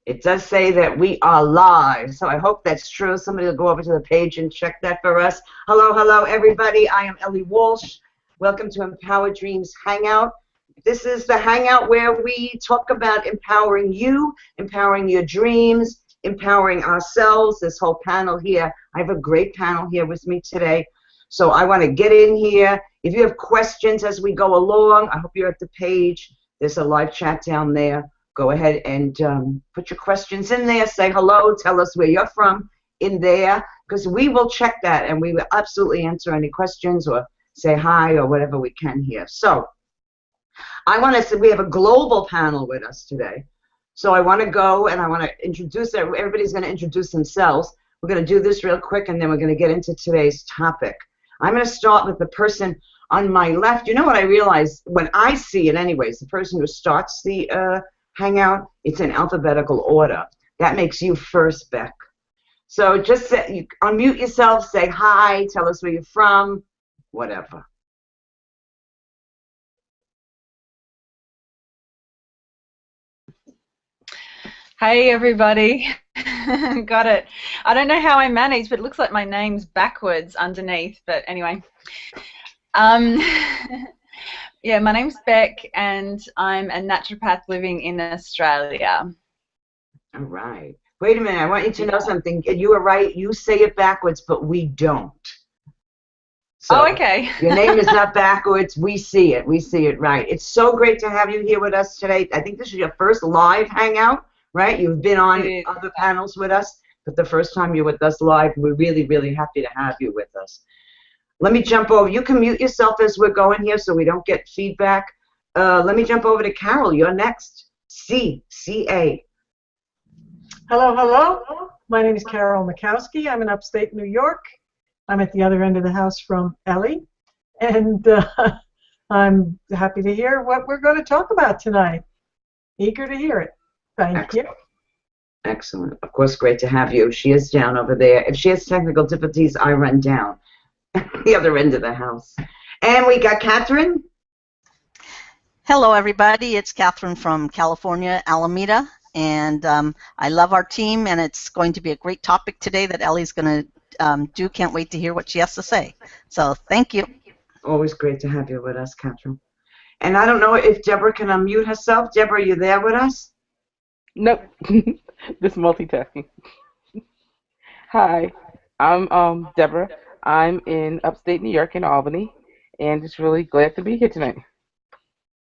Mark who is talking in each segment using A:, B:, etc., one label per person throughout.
A: It does say that we are live, so I hope that's true. Somebody will go over to the page and check that for us. Hello, hello, everybody. I am Ellie Walsh. Welcome to Empower Dreams Hangout. This is the hangout where we talk about empowering you, empowering your dreams, empowering ourselves. This whole panel here, I have a great panel here with me today. So I want to get in here. If you have questions as we go along, I hope you're at the page. There's a live chat down there. Go ahead and put your questions in there. Say hello. Tell us where you're from in there, because we will check that and we will absolutely answer any questions or say hi or whatever we can here. So I want to say we have a global panel with us today. So I want to go and I want to introduce everybody's going to introduce themselves. We're going to do this real quick and then we're going to get into today's topic. I'm going to start with the person on my left. You know what I realize when I see it anyways, the person who starts the hangout, it's in alphabetical order. That makes you first, Beck. So just unmute yourself, say hi, tell us where you're from, whatever.
B: Hey everybody. Got it. I don't know how I managed, but it looks like my name's backwards underneath, but anyway. Yeah, my name's Beck and I'm a naturopath living in Australia.
A: All right. Wait a minute, I want you to know something. You were right, you say it backwards, but we don't. So
B: oh, okay.
A: Your name is not backwards, we see it right. It's so great to have you here with us today. I think this is your first live hangout. Right? You've been on other panels with us, but the first time you're with us live, we're really, really happy to have you with us. Let me jump over. You can mute yourself as we're going here so we don't get feedback. Let me jump over to Carol. You're next. C-A.
C: Hello, hello. My name is Carol Makowski. I'm in upstate New York. I'm at the other end of the house from Ellie, and I'm happy to hear what we're going to talk about tonight. Eager to hear it. Thank you.
A: Excellent. Of course, great to have you. She is down over there. If she has technical difficulties, I run down the other end of the house. And we got Catherine.
D: Hello, everybody. It's Catherine from California, Alameda. And I love our team, and it's going to be a great topic today that Ellie's going to do. Can't wait to hear what she has to say. So thank you.
A: Always great to have you with us, Catherine. And I don't know if Deborah can unmute herself. Deborah, are you there with us?
E: Nope. Just multitasking. Hi, I'm Deborah. I'm in upstate New York in Albany, and just really glad to be here tonight.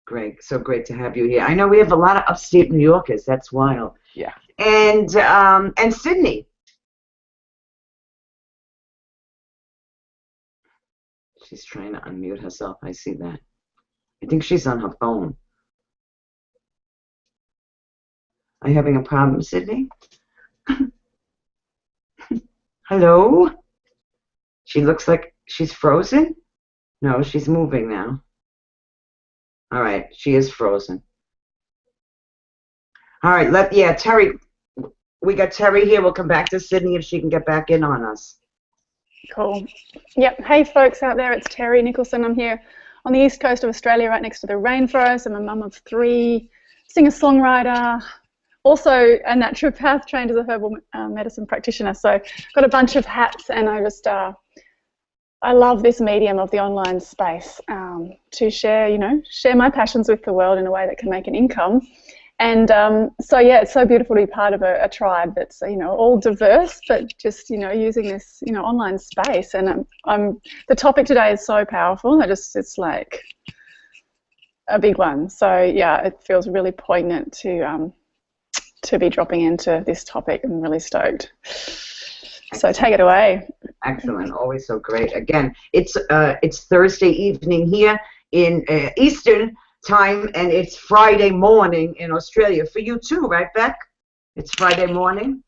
A: Great. So great to have you here. I know we have a lot of upstate New Yorkers. That's wild.
E: Yeah.
A: And Sydney. She's trying to unmute herself. I see that. I think she's on her phone. Are you having a problem, Sydney? Hello? She looks like she's frozen? No, she's moving now. All right, she is frozen. All right, yeah, Terry, we got Terry here. We'll come back to Sydney if she can get back in on us.
F: Cool. Yep. Hey, folks out there, it's Terry Nicholson. I'm here on the east coast of Australia, right next to the rainforest. I'm a mum of 3, singer-songwriter, also a naturopath trained as a herbal medicine practitioner. So got a bunch of hats, and I love this medium of the online space to share, share my passions with the world in a way that can make an income. And so yeah, it's so beautiful to be part of a tribe that's all diverse, but just using this online space. And the topic today is so powerful. It's like a big one. So yeah, it feels really poignant to be dropping into this topic. I'm really stoked. So take it away.
A: Excellent. Always so great. Again, it's Thursday evening here in Eastern time, and it's Friday morning in Australia. For you too, right, Beck? It's Friday morning.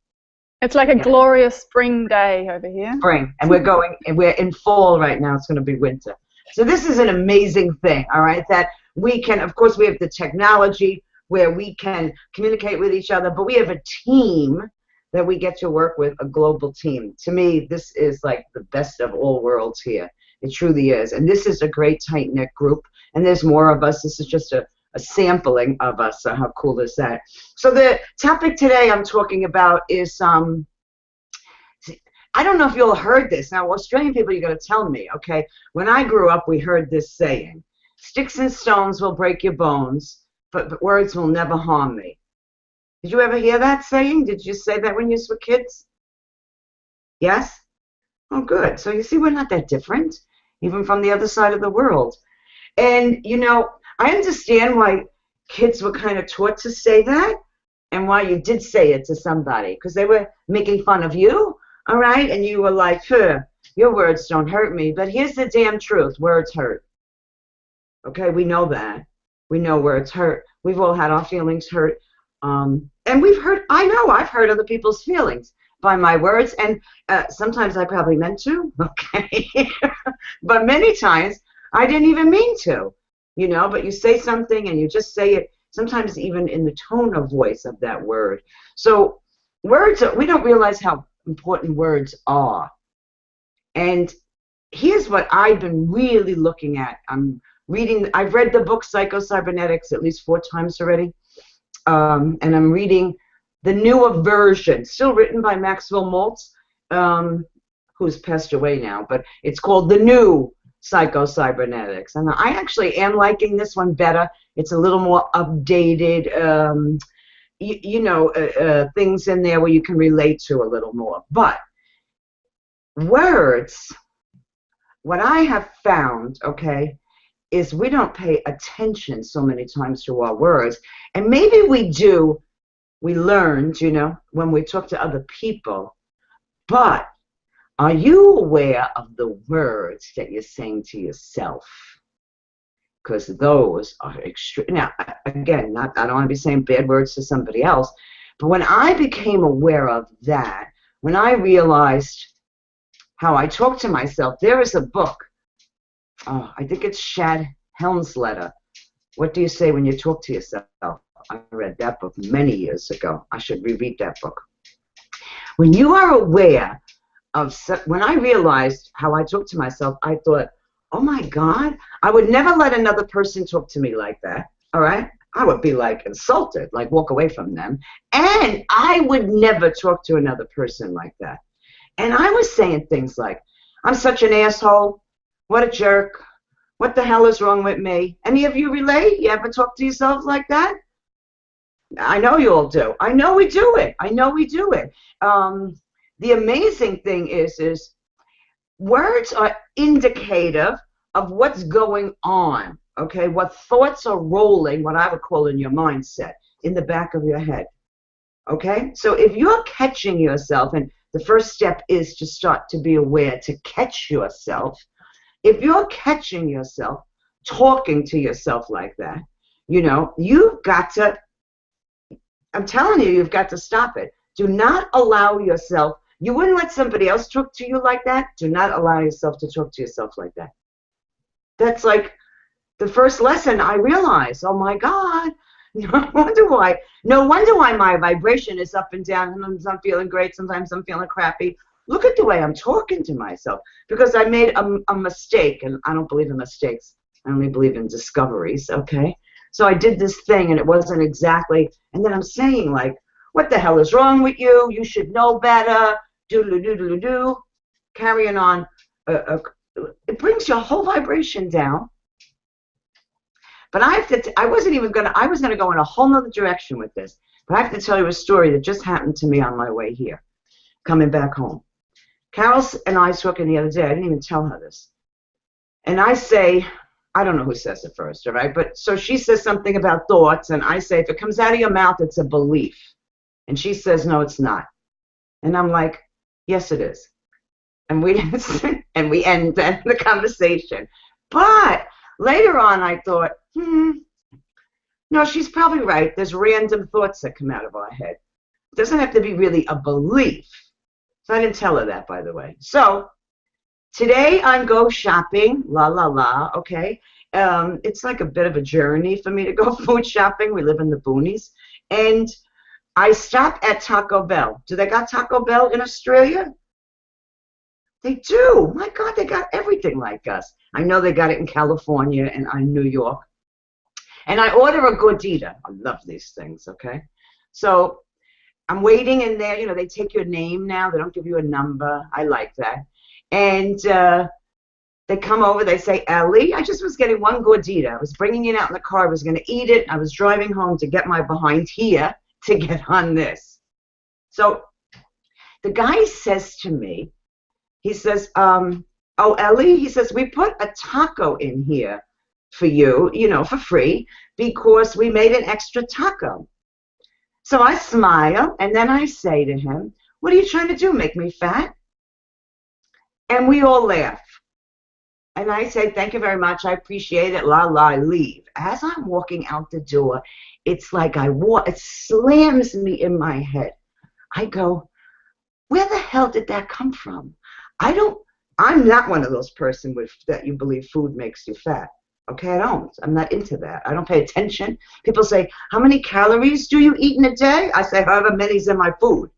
F: It's like a glorious spring day over here.
A: Spring, and we're in fall right now. It's going to be winter. So this is an amazing thing, all right, that we can, of course, we have the technology where we can communicate with each other, but we have a team that we get to work with, a global team. To me, this is like the best of all worlds here. It truly is. And this is a great tight-knit group, and there's more of us. This is just a a sampling of us. So how cool is that? So the topic today I'm talking about is I don't know if you all heard this. Now, Australian people, you're going to tell me, okay? When I grew up, we heard this saying, sticks and stones will break your bones, but words will never harm me. Did you ever hear that saying? Did you say that when you were kids? Yes? Oh, good. So you see, we're not that different, even from the other side of the world. And, you know, I understand why kids were kind of taught to say that and why you did say it to somebody, because they were making fun of you. All right, and you were like, your words don't hurt me. But here's the damn truth. Words hurt. Okay, we know that. We know words hurt. We've all had our feelings hurt. And I've hurt other people's feelings by my words. And sometimes I probably meant to, okay? But many times I didn't even mean to, you know. But you say something and you just say it, sometimes even in the tone of voice of that word. So words, we don't realize how important words are. And here's what I've been really looking at. I've read the book Psycho-Cybernetics at least 4 times already. And I'm reading the newer version, still written by Maxwell Maltz, who's passed away now, but it's called The New Psycho-Cybernetics. And I actually am liking this one better. It's a little more updated, things in there where you can relate to a little more. But words, what I have found, okay, is we don't pay attention so many times to our words. And maybe we do, we learned, you know, when we talk to other people. But are you aware of the words that you're saying to yourself? Because those are extreme. Now, again, I don't want to be saying bad words to somebody else, but when I became aware of that, when I realized how I talk to myself, there is a book. I think it's Shad Helmsletter. What do you say when you talk to yourself? I read that book many years ago. I should reread that book. When you are aware of, when I realized how I talk to myself, I thought, oh my God, I would never let another person talk to me like that, all right? I would be like insulted, like walk away from them. And I would never talk to another person like that. And I was saying things like, I'm such an asshole, what a jerk, what the hell is wrong with me? Any of you relate? You ever talk to yourself like that? I know you all do. I know we do it. I know we do it. The amazing thing is words are indicative of what's going on, okay? What thoughts are rolling, what I would call in your mindset, in the back of your head, okay? So if you're catching yourself, and the first step is to start to be aware, to catch yourself. If you're catching yourself, talking to yourself like that, you know, you've got to, I'm telling you, you've got to stop it. Do not allow yourself, you wouldn't let somebody else talk to you like that. Do not allow yourself to talk to yourself like that. That's like the first lesson I realized. Oh my God, no wonder why my vibration is up and down. Sometimes I'm feeling great, sometimes I'm feeling crappy. Look at the way I'm talking to myself, because I made a mistake, and I don't believe in mistakes. I only believe in discoveries, okay? So I did this thing, and it wasn't exactly, and then I'm saying, like, what the hell is wrong with you? You should know better. Do-do-do-do-do. Carrying on. It brings your whole vibration down. But I was going to go in a whole nother direction with this. But I have to tell you a story that just happened to me on my way here, coming back home. Carol and I was talking the other day. I didn't even tell her this. And I say, I don't know who says it first, all right? But so she says something about thoughts, and I say, if it comes out of your mouth, it's a belief. And she says, no, it's not. And I'm like, yes, it is. And we end the conversation. But later on, I thought, no, she's probably right. There's random thoughts that come out of our head. It doesn't have to be really a belief. So I didn't tell her that, by the way. So today I'm go shopping, okay? It's like a bit of a journey for me to go food shopping. We live in the boonies. And I stopped at Taco Bell. Do they got Taco Bell in Australia? They do. My God, they got everything like us. I know they got it in California and in New York. And I order a gordita. I love these things, okay? So I'm waiting in there. You know, they take your name now. They don't give you a number. I like that. And they come over. They say, Ellie, I just was getting one gordita. I was bringing it out in the car. I was going to eat it. I was driving home to get my behind here to get on this. So the guy says to me, he says, oh, Ellie, he says, we put a taco in here for you, you know, for free, because we made an extra taco. So I smile, and then I say to him, what are you trying to do, make me fat? And we all laugh. And I say, thank you very much, I appreciate it, la la, I leave. As I'm walking out the door, it's like it slams me in my head. I go, where the hell did that come from? I'm not one of those persons that you believe food makes you fat. Okay, I don't. I'm not into that. I don't pay attention. People say, how many calories do you eat in a day? I say, however many's in my food.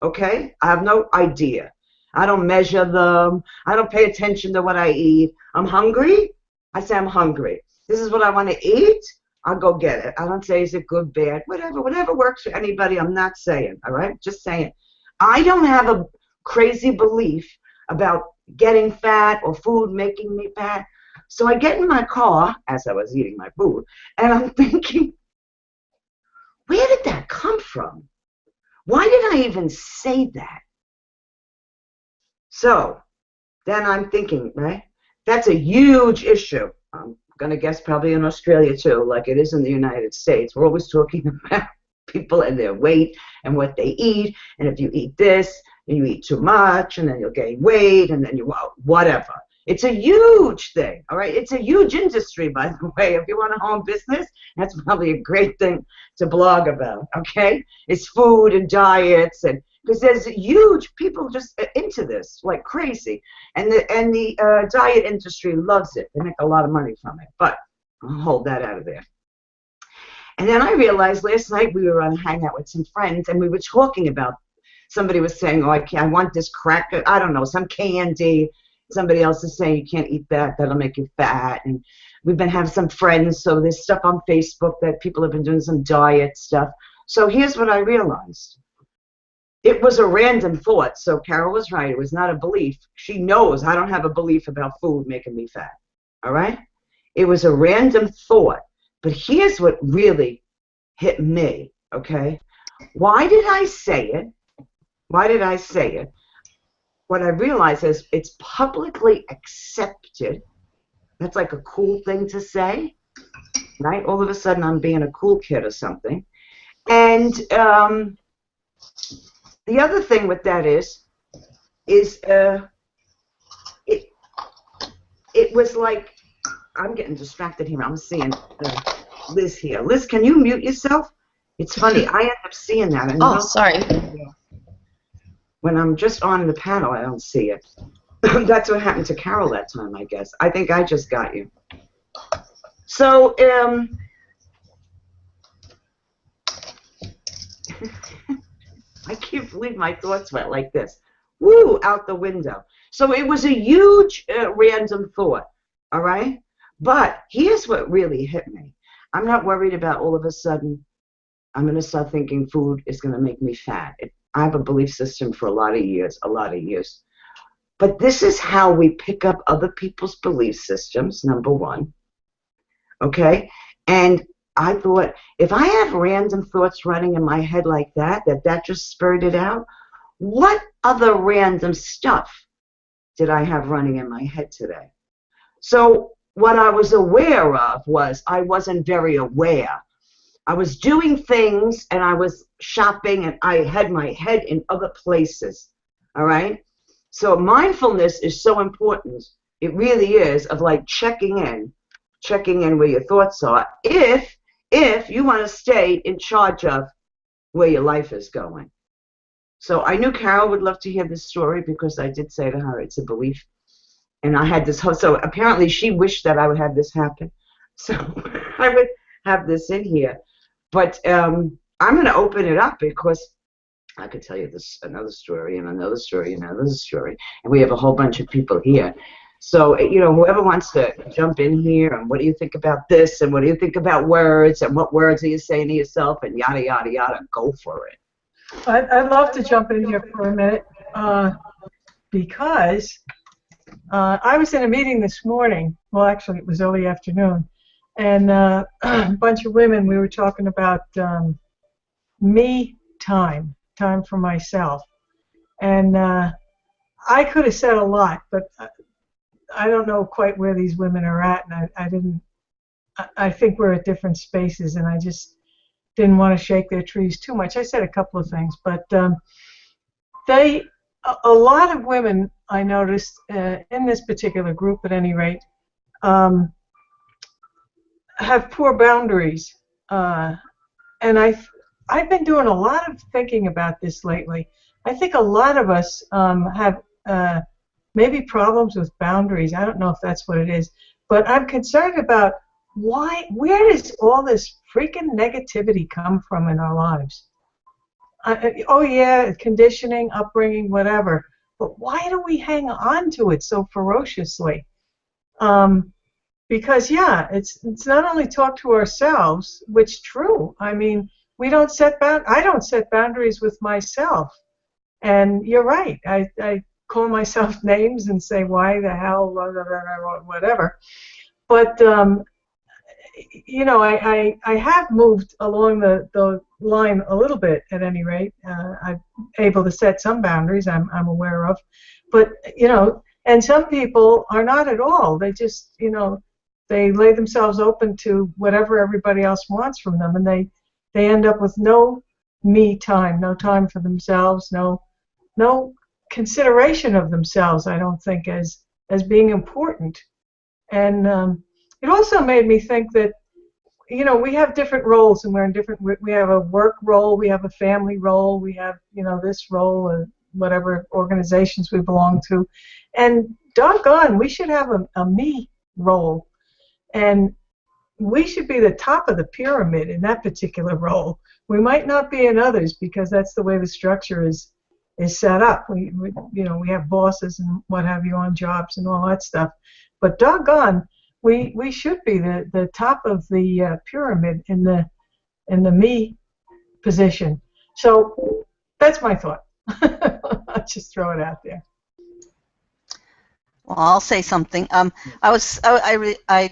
A: Okay? I have no idea. I don't measure them. I don't pay attention to what I eat. I'm hungry. I say I'm hungry. This is what I want to eat. I'll go get it. I don't say is it good, bad, whatever works for anybody. I'm not saying, all right? Just saying. I don't have a crazy belief about getting fat or food making me fat. So I get in my car as I was eating my food, and I'm thinking, where did that come from? Why did I even say that? So then I'm thinking, right, that's a huge issue. I'm going to guess probably in Australia too, like it is in the United States. We're always talking about people and their weight and what they eat, and if you eat this, and you eat too much, and then you'll gain weight, and then whatever. It's a huge thing, all right? It's a huge industry, by the way. If you want a home business, that's probably a great thing to blog about, okay? It's food and diets, and because there's huge people just into this like crazy, and the diet industry loves it. They make a lot of money from it, but I'll hold that out of there. And then I realized last night we were on a hangout with some friends, and we were talking about, somebody was saying, oh, I want this cracker, I don't know, some candy. Somebody else is saying you can't eat that, that'll make you fat. And we've been having some friends, so there's stuff on Facebook that people have been doing some diet stuff. So here's what I realized. It was a random thought, so Carol was right. It was not a belief. She knows I don't have a belief about food making me fat, all right? It was a random thought, but here's what really hit me, okay? Why did I say it? Why did I say it? What I realize is it's publicly accepted. That's like a cool thing to say, right? All of a sudden I'm being a cool kid or something. And the other thing with that is it was like, I'm getting distracted here. I'm seeing Liz here. Liz, can you mute yourself? It's funny. I end up seeing that. And
G: oh, sorry.
A: When I'm just on the panel, I don't see it. That's what happened to Carol that time, I guess. I think I just got you. So, I can't believe my thoughts went like this. Woo, out the window. So it was a huge random thought, all right? But here's what really hit me. I'm not worried about all of a sudden I'm going to start thinking food is going to make me fat. I have a belief system for a lot of years. But this is how we pick up other people's belief systems, number one, okay? And I thought, if I have random thoughts running in my head like that just spurred it out, what other random stuff did I have running in my head today? So what I was aware of was I wasn't very aware. I was doing things and I was shopping and I had my head in other places, all right? So mindfulness is so important. It really is, of like checking in where your thoughts are if you want to stay in charge of where your life is going. So I knew Carol would love to hear this story because I did say to her it's a belief. And I had this, so apparently she wished that I would have this happen. So I would have this in here. But I'm going to open it up because I could tell you this another story and another story and another story. And we have a whole bunch of people here. So, whoever wants to jump in here, and what do you think about this, and what do you think about words, and what words are you saying to yourself, and yada, yada, yada, go for it.
C: I'd love to jump in here for a minute because I was in a meeting this morning. Well, actually, it was early afternoon. And a bunch of women, we were talking about me time for myself. And I could have said a lot, but I don't know quite where these women are at, and I think we're at different spaces, and I just didn't want to shake their trees too much. I said a couple of things, but a lot of women, I noticed, in this particular group at any rate, have poor boundaries. And I've been doing a lot of thinking about this lately. I think a lot of us have maybe problems with boundaries. I don't know if that's what it is, but I'm concerned about where does all this freaking negativity come from in our lives? Oh yeah, conditioning, upbringing, whatever. But why do we hang on to it so ferociously? Because yeah, it's not only talk to ourselves, which true. I mean, I don't set boundaries with myself. And you're right. I call myself names and say why the hell, whatever. But I have moved along the line a little bit at any rate. I'm able to set some boundaries I'm aware of. But, and some people are not at all. They just, they lay themselves open to whatever everybody else wants from them, and they end up with no me time, no time for themselves, no consideration of themselves, I don't think, as being important. And it also made me think that, we have different roles, and we're in different, we have a work role, we have a family role, we have, this role, or whatever organizations we belong to. And doggone, we should have a me role. And we should be the top of the pyramid in that particular role. We might not be in others because that's the way the structure is set up. We have bosses and what have you on jobs and all that stuff. But doggone, we should be the top of the pyramid in the me position. So that's my thought. I'll just throw it out there.
D: Well, I'll say something. I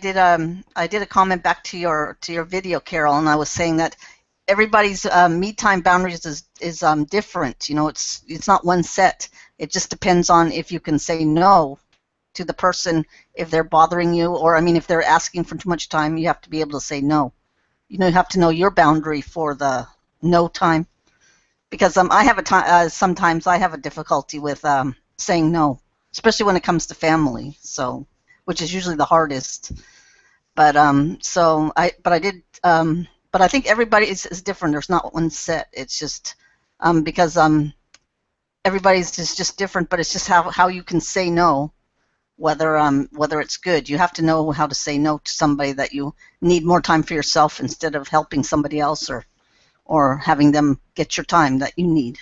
D: did a comment back to your video, Carol, and I was saying that everybody's me time boundaries is different. It's not one set. It just depends on if you can say no to the person if they're bothering you, or if they're asking for too much time. You have to be able to say no. You have to know your boundary for the no time, because I have sometimes I have a difficulty with saying no, especially when it comes to family. So, which is usually the hardest. But but I think everybody is different. There's not one set. It's just because everybody's just different. But it's just how you can say no, whether it's good. You have to know how to say no to somebody that you need more time for yourself instead of helping somebody else or having them get your time that you need.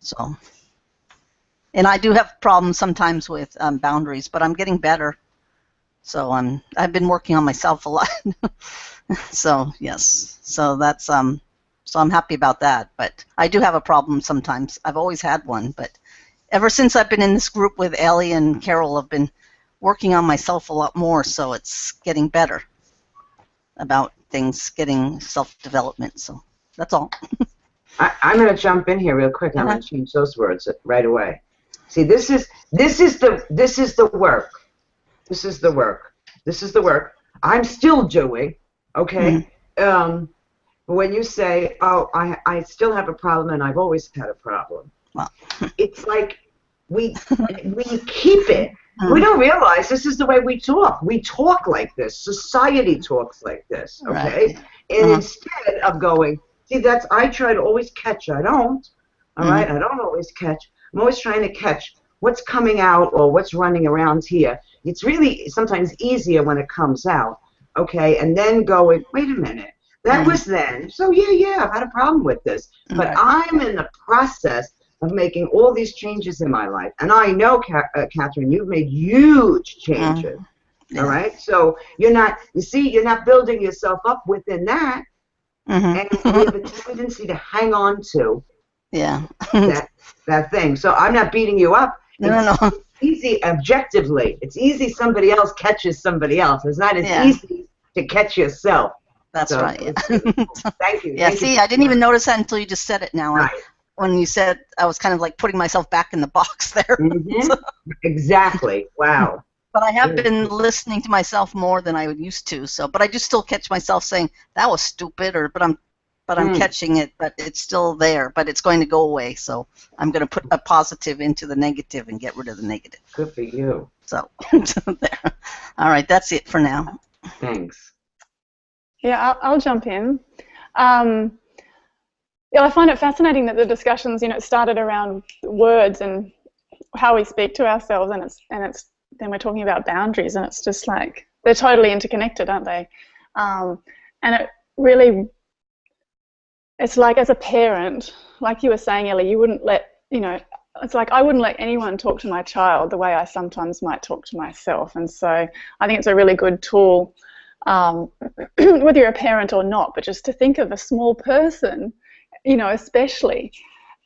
D: So, and I do have problems sometimes with boundaries, but I'm getting better. So I've been working on myself a lot. So yes, so that's so I'm happy about that. But I do have a problem sometimes. I've always had one, but ever since I've been in this group with Ellie and Carol, I've been working on myself a lot more. So it's getting better about things, getting self-development. So that's all.
A: I'm going to jump in here real quick. I'm going to change those words right away. See, this is the work. This is the work. This is the work I'm still doing. Okay. But when you say, "Oh, I still have a problem, and I've always had a problem," well, it's like we keep it. We don't realize this is the way we talk. We talk like this. Society talks like this. Okay. Right. And instead of going, see, I try to always catch. I don't. All right. I don't always catch. I'm always trying to catch what's coming out or what's running around here. It's really sometimes easier when it comes out. Okay, and then going, wait a minute, that was then. So yeah, I've had a problem with this. But I'm in the process of making all these changes in my life. And I know, Catherine, you've made huge changes.
D: Yeah.
A: All right? So you're not building yourself up within that. And we have a tendency to hang on to that thing. So I'm not beating you up.
D: No.
A: It's easy objectively. It's easy somebody else catches somebody else. It's not as easy to catch yourself.
D: That's right. Yeah.
A: Thank you.
D: Yeah, I didn't even notice that until you just said it now.
A: Right.
D: When you said, I was kind of like putting myself back in the box there.
A: Exactly. Wow.
D: But I have been listening to myself more than I would used to. So, but I just still catch myself saying that was stupid, but I'm catching it. But it's still there. But it's going to go away. So I'm going to put a positive into the negative and get rid of the negative.
A: Good for you.
D: So there. All right, that's it for now.
A: Thanks.
F: Yeah, I'll jump in. Yeah, I find it fascinating that the discussions, started around words and how we speak to ourselves, and then we're talking about boundaries, and it's just like they're totally interconnected, aren't they? And it really, it's like as a parent, like you were saying, Ellie, you wouldn't let, it's like I wouldn't let anyone talk to my child the way I sometimes might talk to myself, and so I think it's a really good tool, whether you're a parent or not, but just to think of a small person, especially,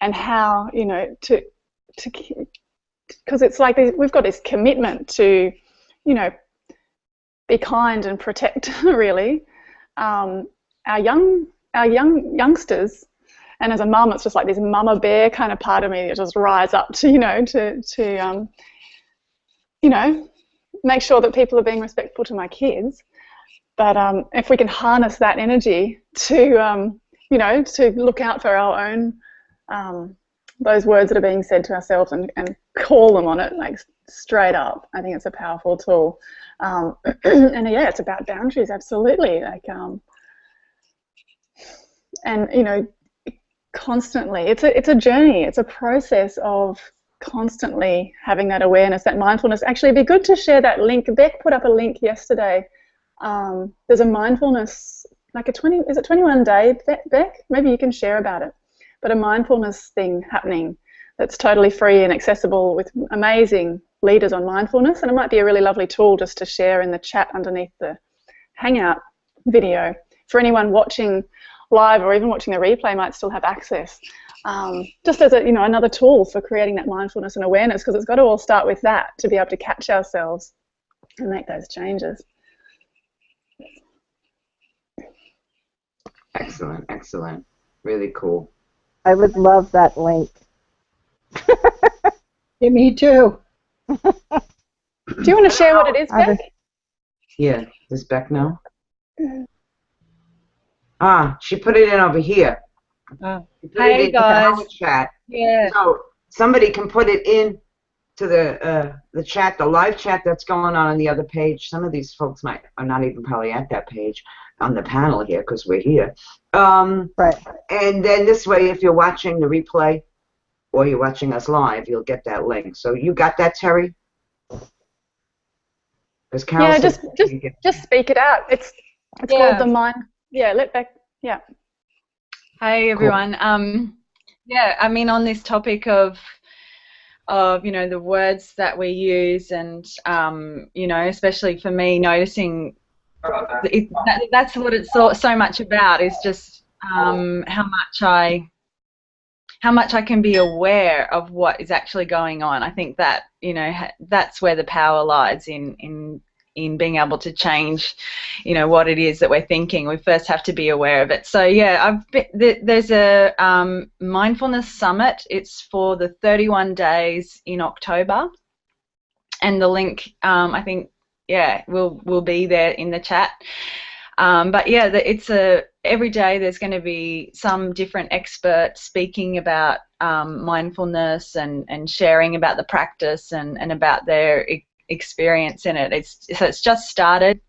F: and how, because it's like we've got this commitment to, be kind and protect, really, our youngsters. And as a mum, it's just like this mama bear kind of part of me that just rise up to, make sure that people are being respectful to my kids. But if we can harness that energy to, to look out for our own, those words that are being said to ourselves and call them on it, like straight up, I think it's a powerful tool. And yeah, it's about boundaries, absolutely. Like, and constantly, it's a journey. It's a process of constantly having that awareness, that mindfulness. Actually, it'd be good to share that link. Beck put up a link yesterday. There's a mindfulness, like is it 21 day, Beck? Maybe you can share about it. But a mindfulness thing happening that's totally free and accessible with amazing leaders on mindfulness, and it might be a really lovely tool just to share in the chat underneath the Hangout video. For anyone watching live or even watching the replay might still have access. Just as another tool for creating that mindfulness and awareness, because it's got to all start with that to be able to catch ourselves and make those changes.
A: Excellent, excellent. Really cool.
G: I would love that link.
C: Yeah, me too.
F: Do you want to share what it is, Beck?
A: Yeah, does Beck know? She put it in over here.
B: Hey guys.
A: The chat.
B: Yeah.
A: So somebody can put it in to the chat, the live chat that's going on the other page. Some of these folks are not even probably at that page on the panel here because we're here.
G: Right.
A: And then this way, if you're watching the replay or you're watching us live, you'll get that link. So you got that, Terry? Because Carol
F: just speak it out. It's called the mind. Yeah, let Beck. Yeah.
B: Hey everyone. Cool. Yeah, I mean, on this topic of the words that we use, and especially for me, noticing that's what it's so much about, is just how much I can be aware of what is actually going on. I think that that's where the power lies in being able to change, what it is that we're thinking. We first have to be aware of it. So yeah, there's a mindfulness summit. It's for the 31 days in October, and the link I think will be there in the chat. But yeah, it's every day there's going to be some different expert speaking about mindfulness and sharing about the practice and about their experience in it. It's just started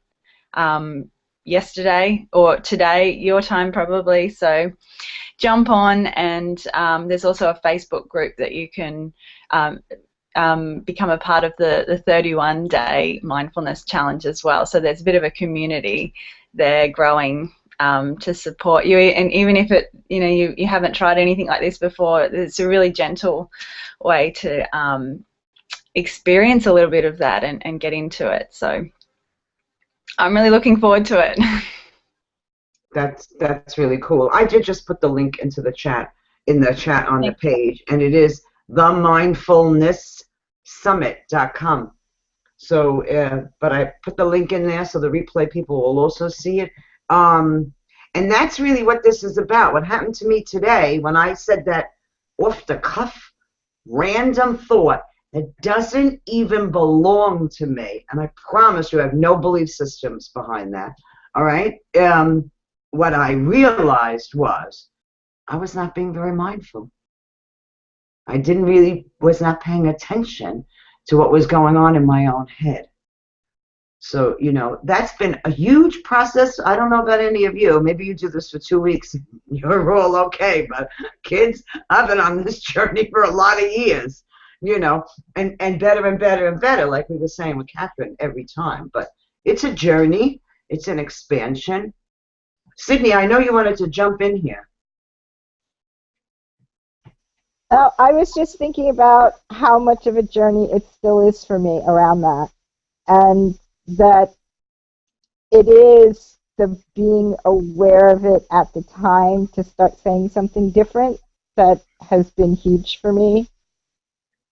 B: yesterday or today, your time probably. So jump on, and there's also a Facebook group that you can become a part of the 31-day mindfulness challenge as well. So there's a bit of a community there growing to support you. And even if it, you haven't tried anything like this before, it's a really gentle way to experience a little bit of that and get into it. So I'm really looking forward to it.
A: That's really cool. I did just put the link into the chat, on the page, and it is themindfulnesssummit.com. So, but I put the link in there so the replay people will also see it. And that's really what this is about. What happened to me today when I said that off the cuff, random thought that doesn't even belong to me, and I promise you I have no belief systems behind that, all right? What I realized was I was not being very mindful. I was not paying attention to what was going on in my own head. So, that's been a huge process. I don't know about any of you. Maybe you do this for 2 weeks. You're all okay. But kids, I've been on this journey for a lot of years, and better and better and better, like we were saying with Catherine every time. But it's a journey. It's an expansion. Sydney, I know you wanted to jump in here.
G: Oh, I was just thinking about how much of a journey it still is for me around that, and that it is the being aware of it at the time to start saying something different that has been huge for me.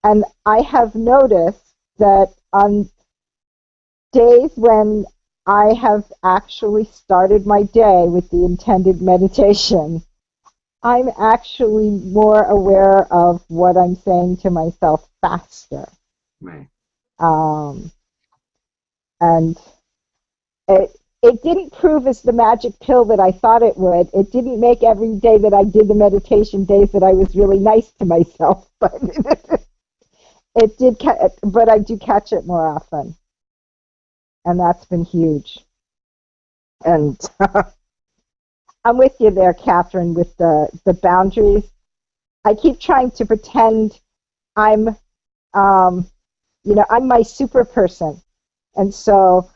G: And I have noticed that on days when I have actually started my day with the intended meditation, I'm actually more aware of what I'm saying to myself faster.
A: Right.
G: And it didn't prove as the magic pill that I thought it would. It didn't make every day that I did the meditation days that I was really nice to myself, but it did. But I do catch it more often, and that's been huge. And I'm with you there, Catherine, with the boundaries. I keep trying to pretend I'm, I'm my super person. And so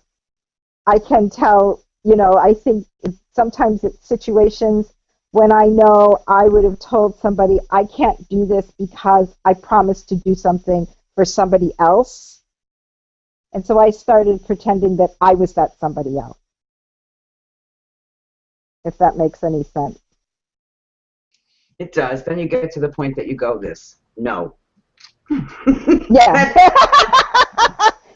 G: I can tell, I think sometimes it's situations when I know I would have told somebody, I can't do this because I promised to do something for somebody else. And so I started pretending that I was that somebody else. If that makes any sense.
A: It does. Then you get to the point that you go no.
G: Yeah.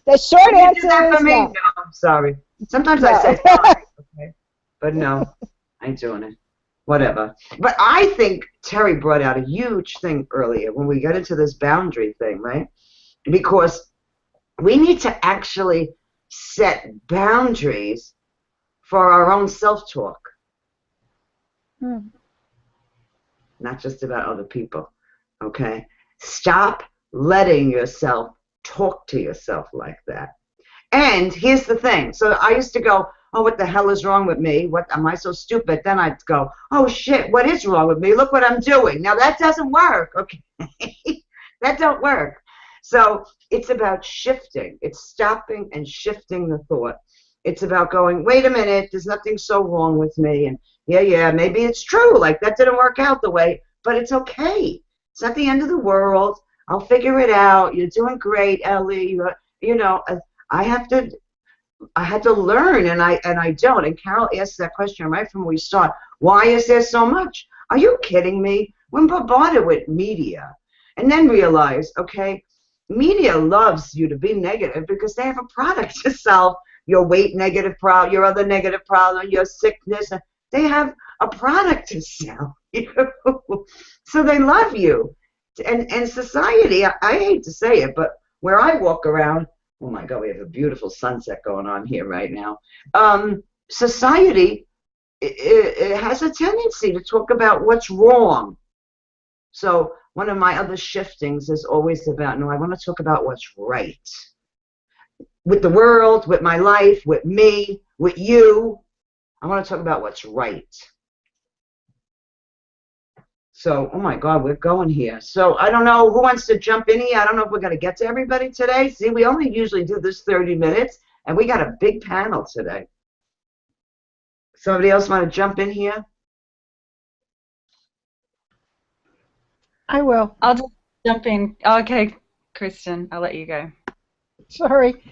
G: The short answer is
A: for me?
G: no.
A: No, I'm sorry. Sometimes I say sorry, okay? But no, I ain't doing it. Whatever. But I think Terry brought out a huge thing earlier when we got into this boundary thing, right? Because we need to actually set boundaries for our own self-talk. Not just about other people, okay? Stop letting yourself talk to yourself like that. And here's the thing. So I used to go, oh, what the hell is wrong with me? What, am I so stupid? Then I'd go, oh, shit, what is wrong with me? Look what I'm doing. Now, that doesn't work, okay? That don't work. So it's about shifting. It's stopping and shifting the thought. It's about going, wait a minute, there's nothing so wrong with me. And yeah, maybe it's true. Like, that didn't work out the way, but it's okay. It's not the end of the world. I'll figure it out. You're doing great, Ellie. I had to learn, and I don't. And Carol asked that question right from when we start. Why is there so much? Are you kidding me? We're bombarded with media. And then realize, okay, media loves you to be negative because they have a product to solve your weight negative problem, your other negative problem, your sickness. They have a product to sell. So they love you. And society, I hate to say it, but where I walk around, oh my God, we have a beautiful sunset going on here right now. Society, it has a tendency to talk about what's wrong. So one of my other shiftings is always about, no, I want to talk about what's right. With the world, with my life, with me, with you. I want to talk about what's right. So, oh my God, we're going here. So I don't know who wants to jump in here. I don't know if we're going to get to everybody today. See, we only usually do this 30 minutes, and we got a big panel today. Somebody else want to jump in here?
H: I will.
B: I'll just jump in. Oh, okay, Kristen, I'll let you go.
H: Sorry.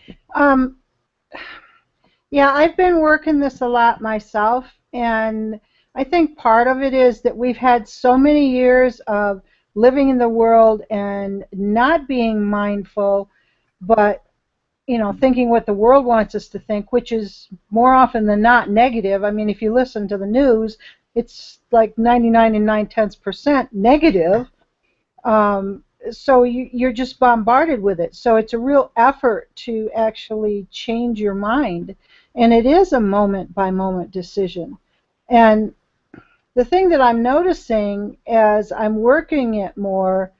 H: Yeah, I've been working this a lot myself, and I think part of it is that we've had so many years of living in the world and not being mindful, but thinking what the world wants us to think, which is more often than not negative. I mean, if you listen to the news, it's like 99 and 9/10% negative. So you're just bombarded with it. So it's a real effort to actually change your mind, and it is a moment-by-moment decision. And the thing that I'm noticing as I'm working it more,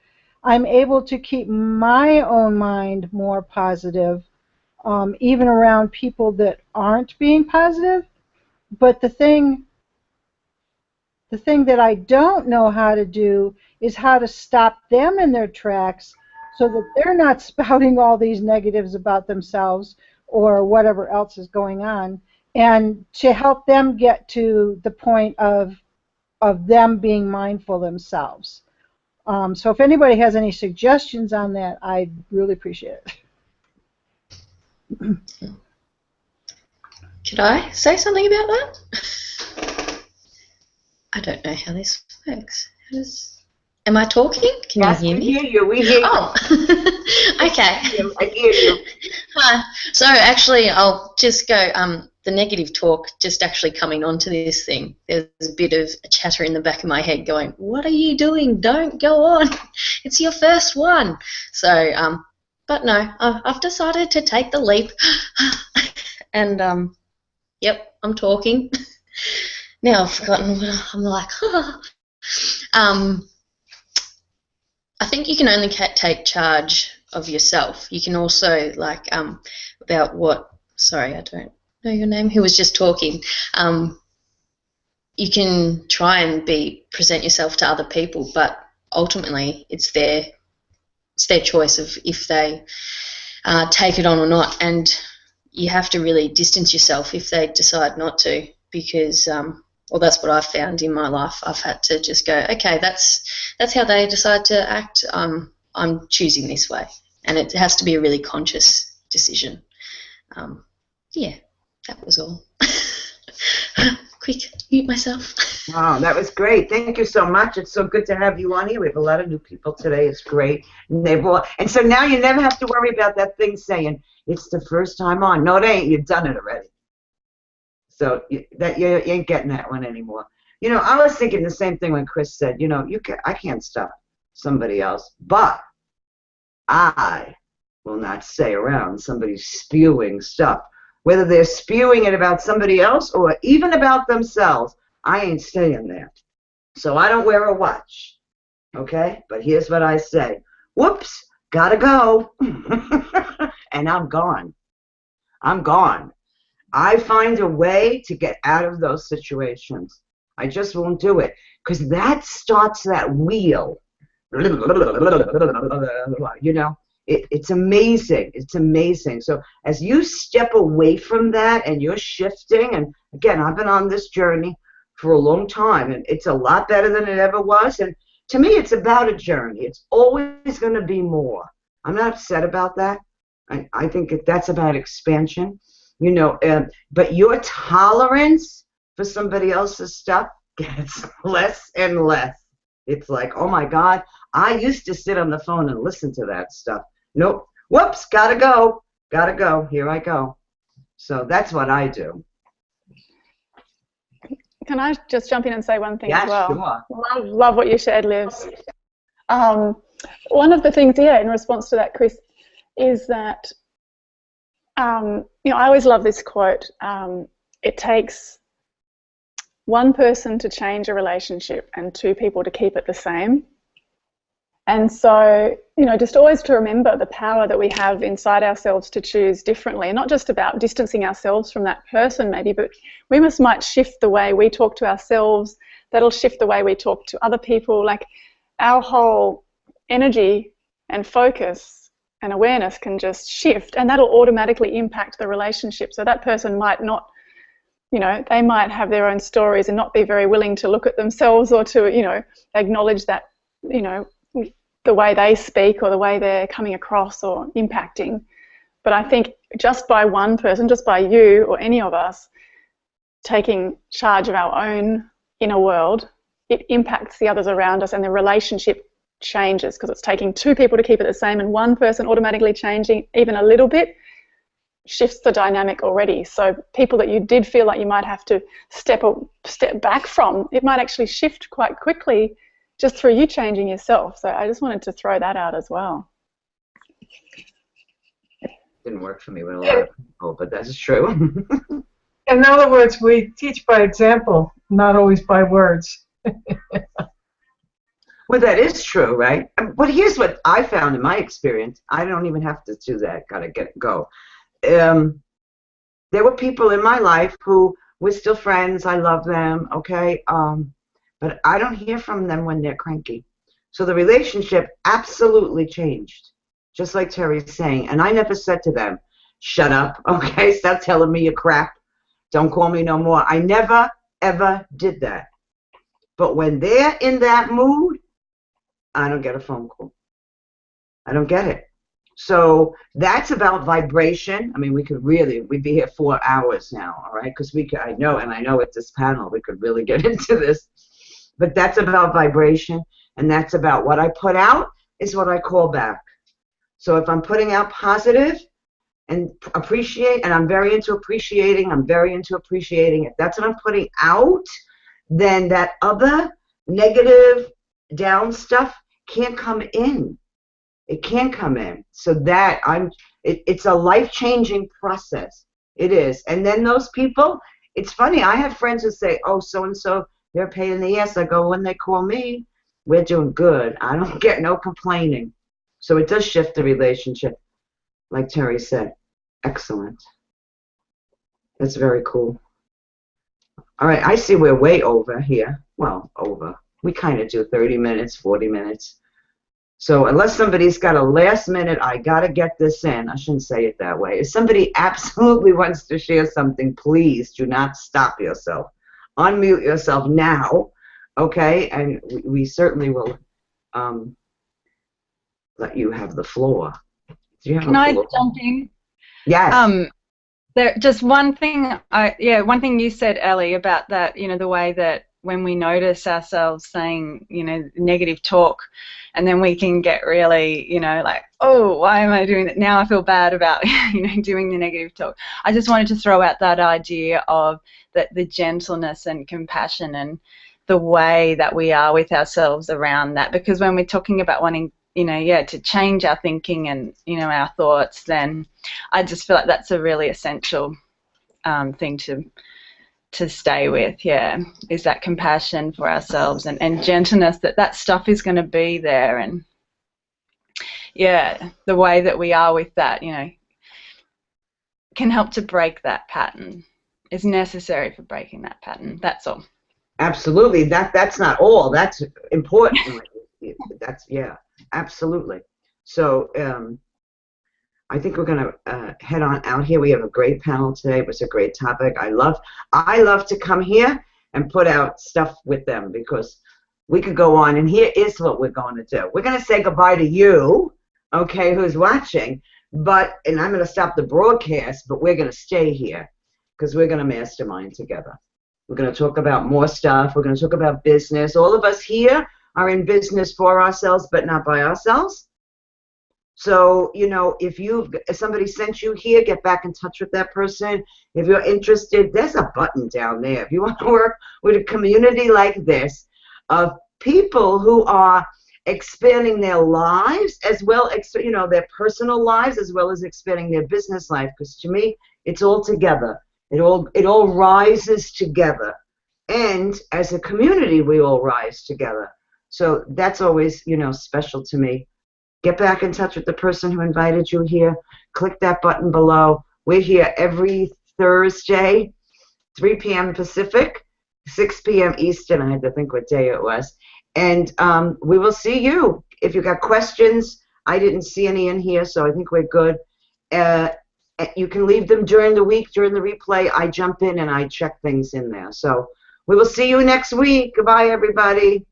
H: I'm able to keep my own mind more positive, even around people that aren't being positive. But the thing that I don't know how to do is how to stop them in their tracks so that they're not spouting all these negatives about themselves or whatever else is going on, and to help them get to the point of them being mindful themselves. So if anybody has any suggestions on that, I'd really appreciate it.
I: Could I say something about that? I don't know how this works. Am I talking? Can
A: Yes,
I: you hear me?
A: we hear you. We hear you.
I: Oh, okay.
A: I hear you.
I: So actually, I'll just go. The negative talk just actually coming onto this thing. There's a bit of a chatter in the back of my head going, "What are you doing? Don't go on. It's your first one." So, but no, I've decided to take the leap, and yep, I'm talking. Now I've forgotten what I'm like. I think you can only take charge of yourself. You can also, like, about what, sorry, I don't know your name, who was just talking. You can try and present yourself to other people, but ultimately it's their choice of if they take it on or not, and you have to really distance yourself if they decide not to, because well, that's what I've found in my life. I've had to just go, okay, that's how they decide to act. I'm choosing this way, and it has to be a really conscious decision. Yeah, that was all. Quick, mute myself.
A: Wow, that was great. Thank you so much. It's so good to have you on here. We have a lot of new people today. It's great. And so now you never have to worry about that thing saying, it's the first time on. No, it ain't. You've done it already. So you ain't getting that one anymore. I was thinking the same thing when Chris said, I can't stop somebody else, but I will not stay around somebody spewing stuff. Whether they're spewing it about somebody else or even about themselves, I ain't staying there. So I don't wear a watch, okay? But here's what I say. Whoops, gotta go. And I'm gone. I'm gone. I find a way to get out of those situations. I just won't do it, because that starts that wheel. It's amazing. It's amazing. So as you step away from that and you're shifting, and again, I've been on this journey for a long time, and it's a lot better than it ever was. And to me, it's about a journey. It's always going to be more. I'm not upset about that. I think that's about expansion. But your tolerance for somebody else's stuff gets less and less. It's like, oh my God, I used to sit on the phone and listen to that stuff. Nope. Whoops, gotta go. Gotta go. Here I go. So that's what I do.
F: Can I just jump in and say one thing as well?
A: Sure.
F: Love what you shared, Liv. One of the things, in response to that, Chris, is that I always love this quote. It takes one person to change a relationship and two people to keep it the same. And so, just always to remember the power that we have inside ourselves to choose differently, and not just about distancing ourselves from that person maybe, but we might shift the way we talk to ourselves. That'll shift the way we talk to other people. Like, our whole energy and focus and awareness can just shift, and that'll automatically impact the relationship. So that person might not you know, they might have their own stories and not be very willing to look at themselves or to, you know, acknowledge that, you know, the way they speak or the way they're coming across or impacting. But I think just by one person, just by you or any of us taking charge of our own inner world, it impacts the others around us, and the relationship changes, because it's taking two people to keep it the same, and one person automatically changing even a little bit shifts the dynamic already. So people that you did feel like you might have to step back from, it might actually shift quite quickly just through you changing yourself. So I just wanted to throw that out as well.
A: Didn't work for me with a lot of people, but that's true.
C: In other words, we teach by example, not always by words.
A: Well, that is true, right? But here's what I found in my experience. I don't even have to do that. Gotta go. There were people in my life who we're still friends. I love them, okay? But I don't hear from them when they're cranky. So the relationship absolutely changed, just like Terry's saying. And I never said to them, shut up, okay? Stop telling me your crap. Don't call me no more. I never, ever did that. But when they're in that mood, I don't get a phone call. I don't get it. So that's about vibration. I mean, we'd be here 4 hours now, all right? Because I know with this panel, we could really get into this. But that's about vibration, and that's about what I put out is what I call back. So if I'm putting out positive and appreciate, and I'm very into appreciating, if that's what I'm putting out, then that other negative down stuff can't come in. It can't come in. So that it's a life-changing process. It is. And then those people, it's funny, I have friends who say, oh, so-and-so, they're a pain in the ass. I go, when they call me, we're doing good. I don't get no complaining. So it does shift the relationship, like Terry said. Excellent. That's very cool. All right, I see we're way over here. Well, over. We kind of do 30 minutes, 40 minutes. So unless somebody's got a last minute, I got to get this in. I shouldn't say it that way. If somebody absolutely wants to share something, please do not stop yourself. Unmute yourself now, okay? And we certainly will let you have the floor.
B: Can I jump in?
A: Yes.
B: There, just one thing. One thing you said, Ellie, about that. You know, the way that when we notice ourselves saying, you know, negative talk, and then we can get really, you know, like, oh, why am I doing that? Now I feel bad about, you know, doing the negative talk. I just wanted to throw out that idea of the gentleness and compassion and the way that we are with ourselves around that. Because when we're talking about wanting, you know, to change our thinking and, you know, our thoughts, then I just feel like that's a really essential thing to stay with, is that compassion for ourselves and gentleness, that stuff is going to be there, and the way that we are with that, you know, can help to break that pattern, is necessary for breaking that pattern. That's all.
A: Absolutely. That's not all. That's important. That's, absolutely. So I think we're going to head on out here. We have a great panel today. It was a great topic. I love to come here and put out stuff with them, because we could go on. And here is what we're going to do. We're going to say goodbye to you, okay, who's watching. And I'm going to stop the broadcast, but we're going to stay here because we're going to mastermind together. We're going to talk about more stuff. We're going to talk about business. All of us here are in business for ourselves, but not by ourselves. So, you know, if somebody sent you here, get back in touch with that person. If you're interested, there's a button down there. If you want to work with a community like this of people who are expanding their lives as well, you know, their personal lives as well as expanding their business life, because to me, it's all together. It all rises together. And as a community, we all rise together. So that's always, you know, special to me. Get back in touch with the person who invited you here. Click that button below. We're here every Thursday, 3 p.m. Pacific, 6 p.m. Eastern. I had to think what day it was. And we will see you. If you got questions, I didn't see any in here, so I think we're good. You can leave them during the week, during the replay. I jump in and I check things in there. So we will see you next week. Goodbye, everybody.